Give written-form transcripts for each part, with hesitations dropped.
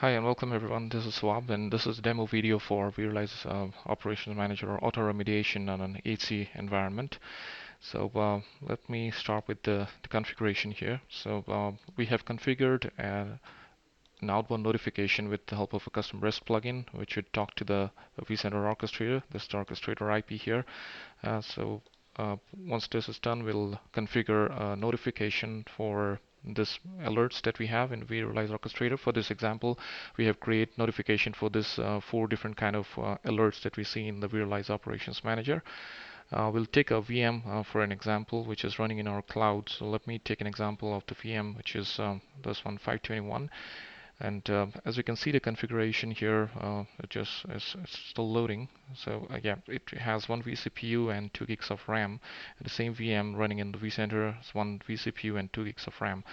Hi and welcome everyone. This is Swab and this is a demo video for vRO's Operations Manager or Auto Remediation on an AC environment. So let me start with the configuration here. So we have configured an outbound notification with the help of a custom REST plugin, which would talk to the vCenter orchestrator. This is the orchestrator IP here. Once this is done, we'll configure a notification for this alerts that we have in vRO's orchestrator. For this example, we have create notification for this 4 different kind of alerts that we see in the vRO's Operations Manager. We'll take a VM for an example, which is running in our cloud. So let me take an example of the VM, which is this one 521. And as you can see, the configuration here it just is still loading. So yeah, it has 1 vCPU and 2 gigs of RAM. The same VM running in the vCenter is 1 vCPU and 2 gigs of RAM.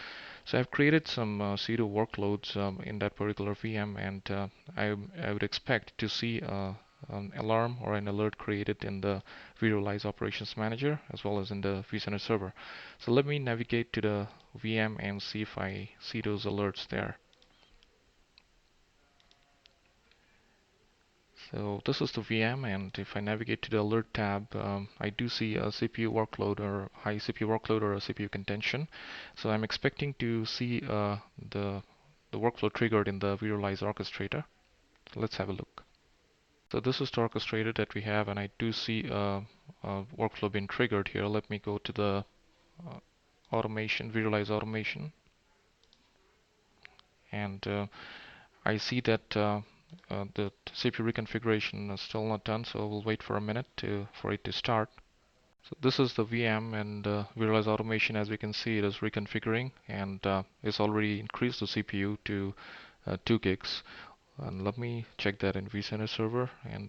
So I've created some sudo workloads in that particular VM, and I would expect to see an alarm or an alert created in the vRO's Operations Manager as well as in the vCenter server. So let me navigate to the VM and see if I see those alerts there. So this is the VM, and if I navigate to the alert tab, I do see a CPU workload or high CPU workload or a CPU contention. So I'm expecting to see the workflow triggered in the vRO's orchestrator. So let's have a look. So this is the orchestrator that we have, and I do see a workflow being triggered here. Let me go to the automation, vRO's automation, and I see that the CPU reconfiguration is still not done, so we'll wait for a minute for it to start. So this is the VM, and vRO's automation, as we can see, it is reconfiguring, and it's already increased the CPU to 2 gigs. And let me check that in vCenter server, and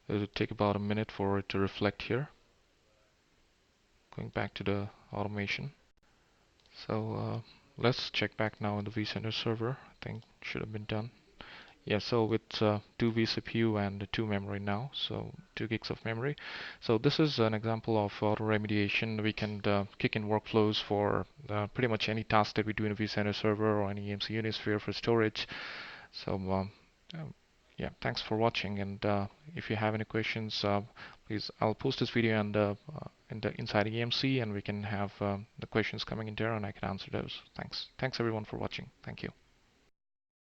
it'll take about a minute for it to reflect here. Going back to the automation. So let's check back now in the vCenter server. I think should have been done. Yeah, so with 2 vCPU and 2 memory now, so 2 gigs of memory. So this is an example of auto remediation. We can kick in workflows for pretty much any task that we do in a vCenter server or any EMC Unisphere for storage. So yeah, thanks for watching, and if you have any questions, please, I'll post this video in the inside EMC, and we can have the questions coming in there, and I can answer those. Thanks everyone for watching. Thank you.